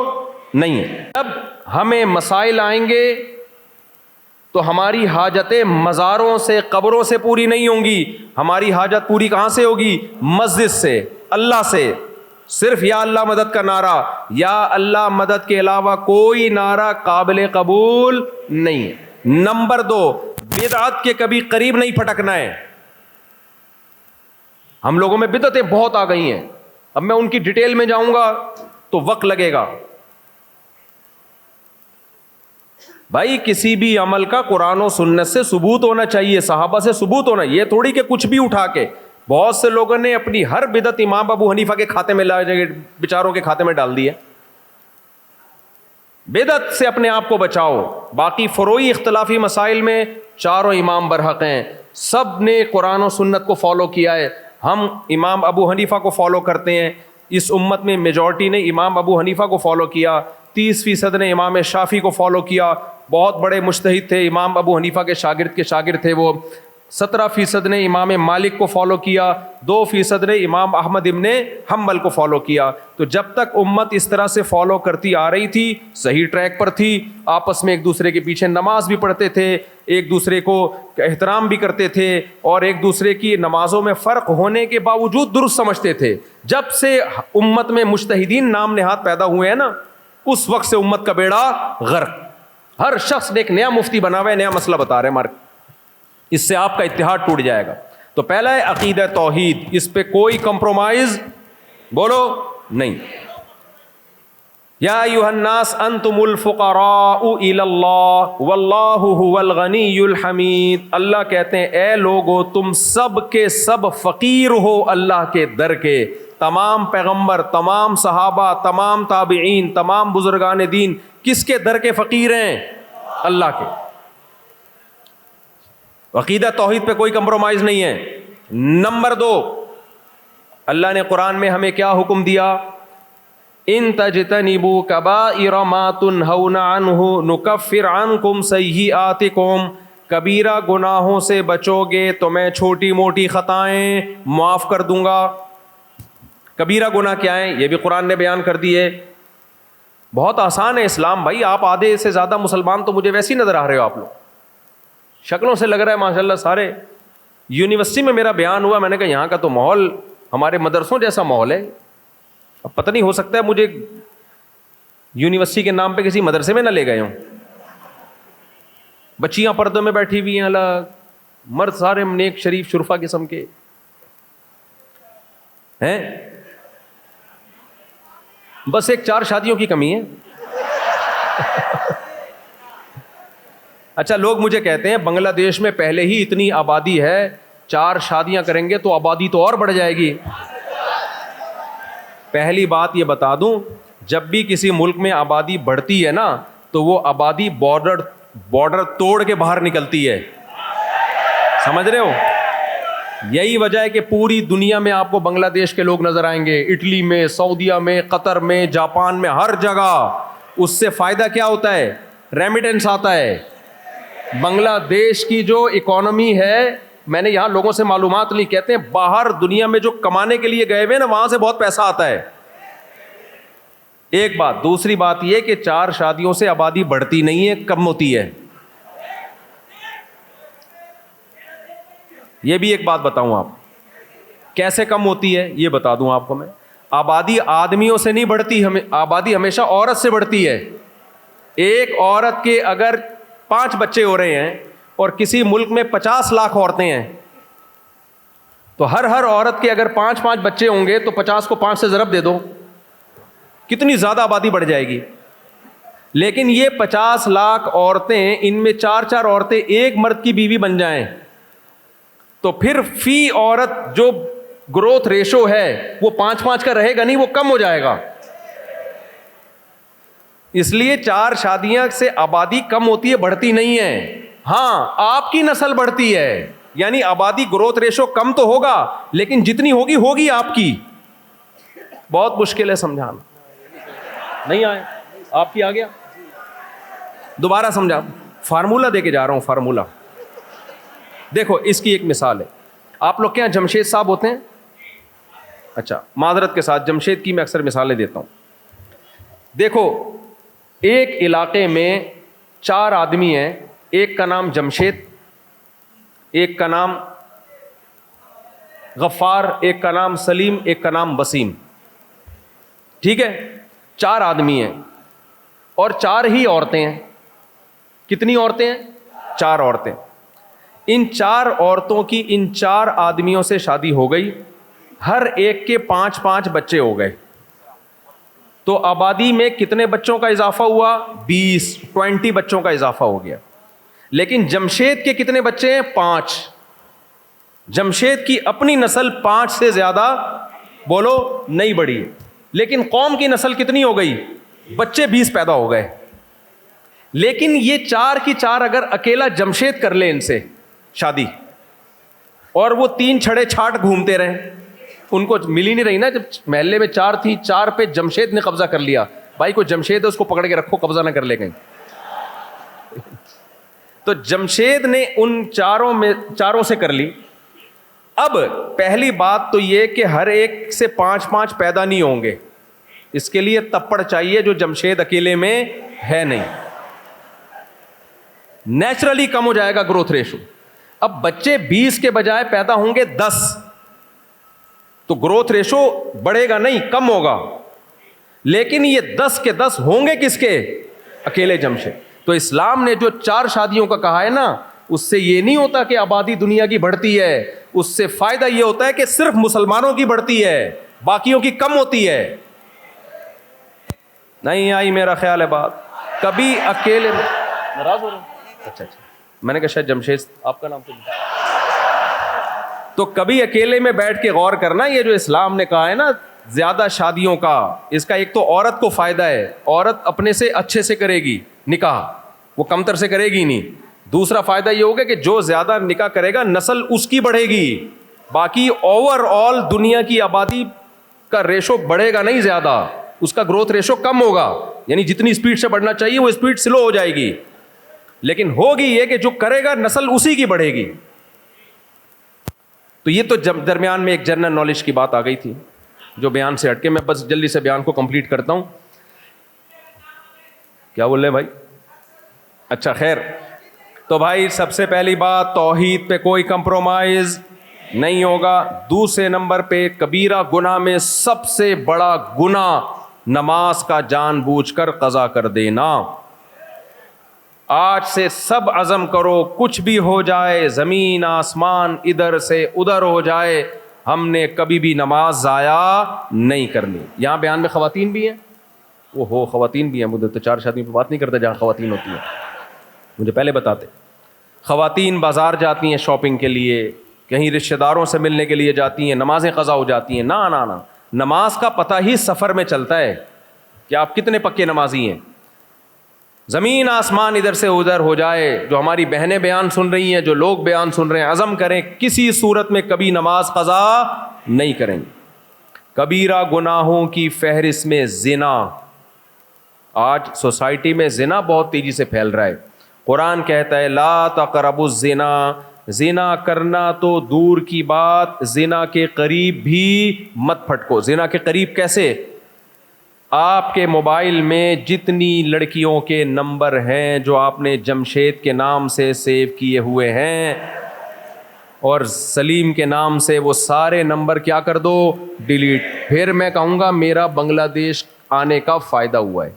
نہیں ہے. جب ہمیں مسائل آئیں گے تو ہماری حاجتیں مزاروں سے، قبروں سے پوری نہیں ہوں گی. ہماری حاجت پوری کہاں سے ہوگی؟ مسجد سے، اللہ سے. صرف یا اللہ مدد کا نعرہ، یا اللہ مدد کے علاوہ کوئی نعرہ قابل قبول نہیں ہے. نمبر 2، بدعت کے کبھی قریب نہیں پھٹکنا ہے. ہم لوگوں میں بدعتیں بہت آ گئی ہیں، اب میں ان کی ڈیٹیل میں جاؤں گا تو وقت لگے گا. بھائی کسی بھی عمل کا قرآن و سنت سے ثبوت ہونا چاہیے، صحابہ سے ثبوت ہونا. یہ تھوڑی کہ کچھ بھی اٹھا کے، بہت سے لوگوں نے اپنی ہر بدعت امام ابو حنیفہ کے کھاتے میں بیچاروں کے کھاتے میں ڈال دی ہے. بدعت سے اپنے آپ کو بچاؤ. باقی فروعی اختلافی مسائل میں چاروں امام برحق ہیں، سب نے قرآن و سنت کو فالو کیا ہے. ہم امام ابو حنیفہ کو فالو کرتے ہیں. اس امت میں میجورٹی نے امام ابو حنیفہ کو فالو کیا، 30% نے امام شافعی کو فالو کیا. بہت بڑے مجتہد تھے، امام ابو حنیفہ کے شاگرد تھے وہ. 17% نے امام مالک کو فالو کیا، 2% نے امام احمد ابن حنبل کو فالو کیا. تو جب تک امت اس طرح سے فالو کرتی آ رہی تھی، صحیح ٹریک پر تھی. آپس میں ایک دوسرے کے پیچھے نماز بھی پڑھتے تھے، ایک دوسرے کو احترام بھی کرتے تھے، اور ایک دوسرے کی نمازوں میں فرق ہونے کے باوجود درست سمجھتے تھے. جب سے امت میں مجتہدین نام نہاد پیدا ہوئے ہیں نا، اس وقت سے امت کا بیڑا غرق. ہر شخص نے ایک نیا مفتی بنا ہوا ہے، نیا مسئلہ بتا رہے ہیں. اس سے آپ کا اتحاد ٹوٹ جائے گا. تو پہلا ہے عقیدہ توحید، اس پہ کوئی کمپرومائز بولو نہیں. یا ایھا الناس انتم الفقراء الی اللہ واللہ هو الغنی الحمید. اللہ کہتے ہیں اے لوگو تم سب کے سب فقیر ہو اللہ کے در کے. تمام پیغمبر، تمام صحابہ، تمام تابعین، تمام بزرگان دین کس کے در کے فقیر ہیں؟ اللہ کے. عقیدہ توحید پہ کوئی کمپرومائز نہیں ہے. نمبر 2، اللہ نے قرآن میں ہمیں کیا حکم دیا؟ ان تجتنبوا کبائر ما تنہون عنہ نکفر عنکم سیئاتکم. کبیرہ گناہوں سے بچو گے تو میں چھوٹی موٹی خطائیں معاف کر دوں گا. کبیرہ گناہ کیا ہیں یہ بھی قرآن نے بیان کر دی ہے. بہت آسان ہے اسلام بھائی. آپ آدھے سے زیادہ مسلمان تو مجھے ویسے ہی نظر آ رہے ہو آپ لوگ، شکلوں سے لگ رہا ہے ماشاءاللہ سارے. یونیورسٹی میں میرا بیان ہوا، میں نے کہا یہاں کا تو ماحول ہمارے مدرسوں جیسا ماحول ہے. اب پتہ نہیں، ہو سکتا ہے مجھے یونیورسٹی کے نام پہ کسی مدرسے میں نہ لے گئے ہوں. بچیاں پردوں میں بیٹھی ہوئی ہیں الگ، مرد سارے نیک شریف شرفا قسم کے ہیں. بس ایک 4 شادیوں کی کمی ہے. اچھا لوگ مجھے کہتے ہیں بنگلہ دیش میں پہلے ہی اتنی آبادی ہے, 4 شادیاں کریں گے تو آبادی تو اور بڑھ جائے گی. پہلی بات یہ بتا دوں, جب بھی کسی ملک میں آبادی بڑھتی ہے نا تو وہ آبادی بارڈر توڑ کے باہر نکلتی ہے. سمجھ رہے ہو؟ یہی وجہ ہے کہ پوری دنیا میں آپ کو بنگلہ دیش کے لوگ نظر آئیں گے, اٹلی میں, سعودیہ میں, قطر میں, جاپان میں, ہر جگہ. اس سے فائدہ کیا ہوتا ہے؟ ریمیٹنس آتا ہے. بنگلہ دیش کی جو اکانومی ہے, میں نے یہاں لوگوں سے معلومات لی, کہتے ہیں باہر دنیا میں جو کمانے کے لیے گئے ہوئے نا وہاں سے بہت پیسہ آتا ہے. ایک بات. دوسری بات یہ کہ 4 شادیوں سے آبادی بڑھتی نہیں ہے, کم ہوتی ہے. یہ بھی ایک بات بتاؤں آپ کیسے کم ہوتی ہے, یہ بتا دوں آپ کو میں. آبادی آدمیوں سے نہیں بڑھتی, آبادی ہمیشہ عورت سے بڑھتی ہے. ایک عورت کے اگر 5 بچے ہو رہے ہیں اور کسی ملک میں 50 لاکھ عورتیں ہیں تو ہر عورت کے اگر 5 بچے ہوں گے تو 50 کو 5 سے ضرب دے دو, کتنی زیادہ آبادی بڑھ جائے گی. لیکن یہ 50 لاکھ عورتیں, ان میں 4 عورتیں ایک مرد کی بیوی بن جائیں تو پھر فی عورت جو گروتھ ریشو ہے وہ 5 کا رہے گا نہیں, وہ کم ہو جائے گا. اس لیے 4 شادیاں سے آبادی کم ہوتی ہے, بڑھتی نہیں ہے. ہاں آپ کی نسل بڑھتی ہے, یعنی آبادی گروتھ ریشو کم تو ہوگا لیکن جتنی ہوگی آپ کی. بہت مشکل ہے سمجھانا. نہیں آئے آپ کی؟ آ گیا؟ دوبارہ سمجھا. فارمولا دے کے جا رہا ہوں, فارمولا دیکھو. اس کی ایک مثال ہے. آپ لوگ کے یہاں جمشید صاحب ہوتے ہیں؟ اچھا, معذرت کے ساتھ جمشید کی میں اکثر مثالیں دیتا ہوں. دیکھو ایک علاقے میں 4 آدمی ہیں, ایک کا نام جمشید, ایک کا نام غفار, ایک کا نام سلیم, ایک کا نام وسیم. ٹھیک ہے, 4 آدمی ہیں اور 4 ہی عورتیں ہیں. کتنی عورتیں ہیں؟ 4 عورتیں. ان 4 عورتوں کی ان 4 آدمیوں سے شادی ہو گئی, ہر ایک کے 5 بچے ہو گئے. تو آبادی میں کتنے بچوں کا اضافہ ہوا؟ 20 بچوں کا اضافہ ہو گیا. لیکن جمشید کے کتنے بچے ہیں؟ 5. جمشید کی اپنی نسل 5 سے زیادہ بولو نہیں بڑھی, لیکن قوم کی نسل کتنی ہو گئی؟ بچے 20 پیدا ہو گئے. لیکن یہ 4 کی 4 اگر اکیلا جمشید کر لے ان سے شادی, اور وہ 3 چھڑے چھاٹ گھومتے رہے, ان کو مل ہی نہیں رہی نا. جب محلے میں 4 تھی, 4 پہ جمشید نے قبضہ کر لیا. بھائی کو جمشید ہے اس کو پکڑ کے رکھو, قبضہ نہ کر لے کہیں. تو جمشید نے ان 4 سے کر لی. اب پہلی بات تو یہ کہ ہر ایک سے 5 پیدا نہیں ہوں گے, اس کے لیے تپڑ چاہیے جو جمشید اکیلے میں ہے نہیں. نیچرلی کم ہو جائے گا گروتھ ریشو. اب بچے 20 کے بجائے پیدا ہوں گے 10, تو گروتھ ریشو بڑھے گا نہیں, کم ہوگا. لیکن یہ 10 کے 10 ہوں گے کس کے؟ اکیلے جمشید. تو اسلام نے جو 4 شادیوں کا کہا ہے نا, اس سے یہ نہیں ہوتا کہ آبادی دنیا کی بڑھتی ہے, اس سے فائدہ یہ ہوتا ہے کہ صرف مسلمانوں کی بڑھتی ہے, باقیوں کی کم ہوتی ہے. نہیں آئی میرا خیال ہے بات. کبھی اکیلے ناراض ہو رہے ہیں؟ اچھا, میں نے کہا شاید جمشید آپ کا نام تو کبھی اکیلے میں بیٹھ کے غور کرنا, یہ جو اسلام نے کہا ہے نا زیادہ شادیوں کا, اس کا ایک تو عورت کو فائدہ ہے, عورت اپنے سے اچھے سے کرے گی نکاح, وہ کمتر سے کرے گی نہیں. دوسرا فائدہ یہ ہوگا کہ جو زیادہ نکاح کرے گا نسل اس کی بڑھے گی, باقی اوور آل دنیا کی آبادی کا ریشو بڑھے گا نہیں زیادہ, اس کا گروتھ ریشو کم ہوگا. یعنی جتنی اسپیڈ سے بڑھنا چاہیے وہ اسپیڈ سلو ہو جائے گی, لیکن ہوگی یہ کہ جو کرے گا نسل اسی کی بڑھے گی. تو یہ تو درمیان میں ایک جنرل نالج کی بات آ گئی تھی جو بیان سے ہٹ کے, میں بس جلدی سے بیان کو کمپلیٹ کرتا ہوں. کیا بول رہے ہیں بھائی؟ اچھا خیر. تو بھائی سب سے پہلی بات, توحید پہ کوئی کمپرومائز نہیں ہوگا. دوسرے نمبر پہ کبیرہ گناہ میں سب سے بڑا گناہ نماز کا جان بوجھ کر قضا کر دینا. آج سے سب عزم کرو, کچھ بھی ہو جائے, زمین آسمان ادھر سے ادھر ہو جائے, ہم نے کبھی بھی نماز ضائع نہیں کرنی. یہاں بیان میں خواتین بھی ہیں, وہ ہو خواتین بھی ہیں, مجھے تو 4 شادیوں پہ بات نہیں کرتا جہاں خواتین ہوتی ہیں, مجھے پہلے بتاتے. خواتین بازار جاتی ہیں شاپنگ کے لیے, کہیں رشتہ داروں سے ملنے کے لیے جاتی ہیں, نمازیں قضا ہو جاتی ہیں. نا, نماز کا پتہ ہی سفر میں چلتا ہے کہ آپ کتنے پکے نمازی ہیں. زمین آسمان ادھر سے ادھر ہو جائے, جو ہماری بہنیں بیان سن رہی ہیں, جو لوگ بیان سن رہے ہیں, عزم کریں کسی صورت میں کبھی نماز قضا نہیں کریں گے. کبیرہ گناہوں کی فہرست میں زنا. آج سوسائٹی میں زنا بہت تیزی سے پھیل رہا ہے. قرآن کہتا ہے لا تقربوا الزنا, زنا کرنا تو دور کی بات, زنا کے قریب بھی مت پھٹکو. زنا کے قریب کیسے؟ آپ کے موبائل میں جتنی لڑکیوں کے نمبر ہیں جو آپ نے جمشید کے نام سے سیو کیے ہوئے ہیں اور سلیم کے نام سے, وہ سارے نمبر کیا کر دو, ڈیلیٹ. پھر میں کہوں گا میرا بنگلہ دیش آنے کا فائدہ ہوا ہے,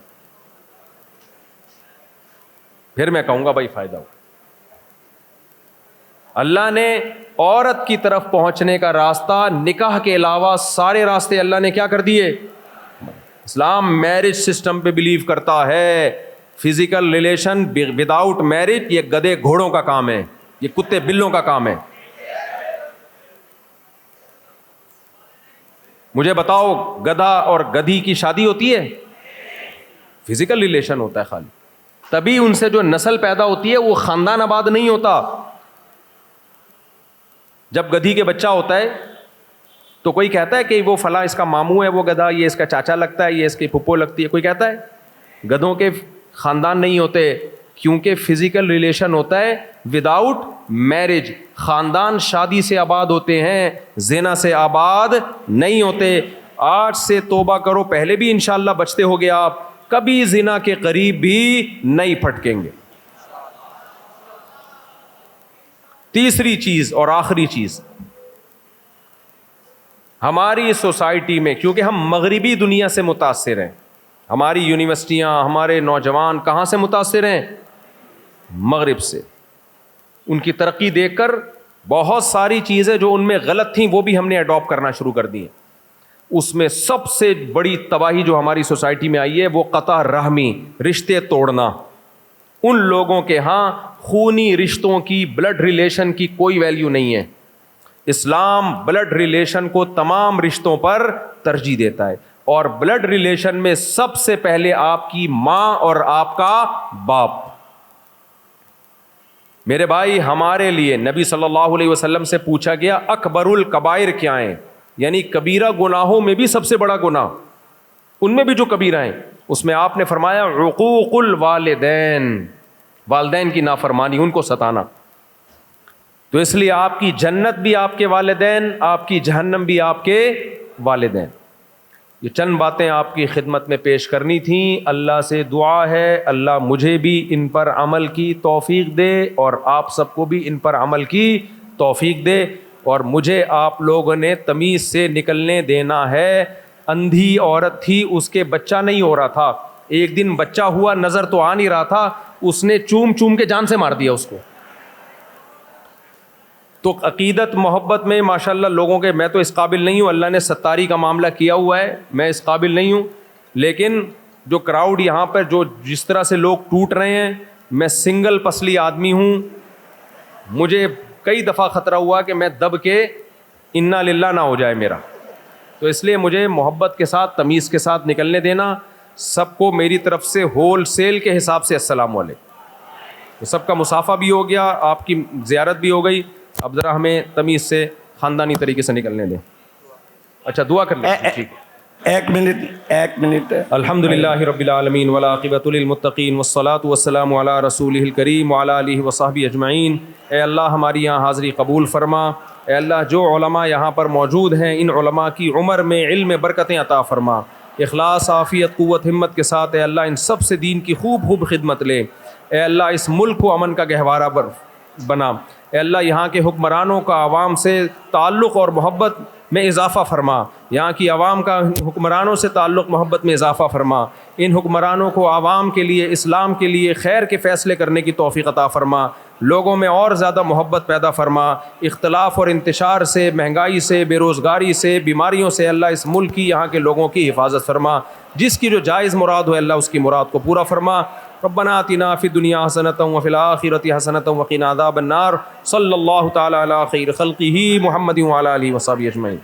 پھر میں کہوں گا بھائی فائدہ ہوا. اللہ نے عورت کی طرف پہنچنے کا راستہ نکاح کے علاوہ سارے راستے اللہ نے کیا کر دیے. اسلام میرج سسٹم پہ بلیو کرتا ہے. فزیکل ریلیشن وداؤٹ میرج یہ گدھے گھوڑوں کا کام ہے, یہ کتے بلوں کا کام ہے. مجھے بتاؤ گدھا اور گدھی کی شادی ہوتی ہے؟ فزیکل ریلیشن ہوتا ہے خالی, تبھی ان سے جو نسل پیدا ہوتی ہے وہ خاندان آباد نہیں ہوتا. جب گدھی کے بچہ ہوتا ہے تو کوئی کہتا ہے کہ وہ فلاں اس کا ماموں ہے وہ گدھا, یہ اس کا چاچا لگتا ہے, یہ اس کی پھپھو لگتی ہے. کوئی کہتا ہے؟ گدھوں کے خاندان نہیں ہوتے, کیونکہ فزیکل ریلیشن ہوتا ہے وداؤٹ میرج. خاندان شادی سے آباد ہوتے ہیں, زنا سے آباد نہیں ہوتے. آج سے توبہ کرو, پہلے بھی انشاءاللہ بچتے ہوگے آپ, کبھی زنا کے قریب بھی نہیں پھٹکیں گے. تیسری چیز اور آخری چیز, ہماری سوسائٹی میں کیونکہ ہم مغربی دنیا سے متاثر ہیں, ہماری یونیورسٹیاں, ہمارے نوجوان کہاں سے متاثر ہیں؟ مغرب سے. ان کی ترقی دیکھ کر بہت ساری چیزیں جو ان میں غلط تھیں وہ بھی ہم نے اڈاپٹ کرنا شروع کر دی ہیں. اس میں سب سے بڑی تباہی جو ہماری سوسائٹی میں آئی ہے وہ قطع رحمی, رشتے توڑنا. ان لوگوں کے ہاں خونی رشتوں کی, بلڈ ریلیشن کی کوئی ویلیو نہیں ہے. اسلام بلڈ ریلیشن کو تمام رشتوں پر ترجیح دیتا ہے, اور بلڈ ریلیشن میں سب سے پہلے آپ کی ماں اور آپ کا باپ. میرے بھائی, ہمارے لیے نبی صلی اللہ علیہ وسلم سے پوچھا گیا اکبر الکبائر کیا ہیں, یعنی کبیرہ گناہوں میں بھی سب سے بڑا گناہ, ان میں بھی جو کبیرہ ہیں اس میں آپ نے فرمایا عقوق الوالدین, والدین کی نافرمانی, ان کو ستانا. تو اس لیے آپ کی جنت بھی آپ کے والدین, آپ کی جہنم بھی آپ کے والدین. یہ چند باتیں آپ کی خدمت میں پیش کرنی تھیں. اللہ سے دعا ہے اللہ مجھے بھی ان پر عمل کی توفیق دے اور آپ سب کو بھی ان پر عمل کی توفیق دے, اور مجھے آپ لوگوں نے تمیز سے نکلنے دینا ہے. اندھی عورت تھی, اس کے بچہ نہیں ہو رہا تھا, ایک دن بچہ ہوا, نظر تو آ نہیں رہا تھا, اس نے چوم چوم کے جان سے مار دیا اس کو. تو عقیدت محبت میں ماشاءاللہ لوگوں کے, میں تو اس قابل نہیں ہوں, اللہ نے ستاری کا معاملہ کیا ہوا ہے, میں اس قابل نہیں ہوں. لیکن جو کراؤڈ یہاں پر جو جس طرح سے لوگ ٹوٹ رہے ہیں, میں سنگل پسلی آدمی ہوں, مجھے کئی دفعہ خطرہ ہوا کہ میں دب کے انا للہ نہ ہو جائے میرا. تو اس لیے مجھے محبت کے ساتھ تمیز کے ساتھ نکلنے دینا. سب کو میری طرف سے ہول سیل کے حساب سے السلام علیکم. تو سب کا مسافہ بھی ہو گیا, آپ کی زیارت بھی ہو گئی. اب ذرا ہمیں تمیز سے خاندانی طریقے سے نکلنے دیں. اچھا دعا کر لیں. ٹھیک, ایک منٹ. الحمدللہ رب العالمین والعاقبۃ للمتقین والصلاۃ والسلام علی رسولہ الکریم وعلی آلہ وصحبہ اجمعین. اے اللہ ہماری یہاں حاضری قبول فرما. اے اللہ جو علماء یہاں پر موجود ہیں ان علماء کی عمر میں علم برکتیں عطا فرما. اخلاص عافیت قوت ہمت کے ساتھ اے اللہ ان سب سے دین کی خوب خدمت لے. اے اللہ اس ملک کو امن کا گہوارہ بنا. اے اللہ یہاں کے حکمرانوں کا عوام سے تعلق اور محبت میں اضافہ فرما. یہاں کی عوام کا حکمرانوں سے تعلق محبت میں اضافہ فرما. ان حکمرانوں کو عوام کے لیے, اسلام کے لیے خیر کے فیصلے کرنے کی توفیق عطا فرما. لوگوں میں اور زیادہ محبت پیدا فرما. اختلاف اور انتشار سے, مہنگائی سے, بے روزگاری سے, بیماریوں سے اللہ اس ملک کی, یہاں کے لوگوں کی حفاظت فرما. جس کی جو جائز مراد ہو اللہ اس کی مراد کو پورا فرما. ربنا آتنا فی الدنیا حسنۃ وفی الآخرۃ حسنۃ وقنا عذاب النار. صلی اللہ تعالی علی خیر خلقہ محمد وعلی آلہ وصحبہ اجمعین.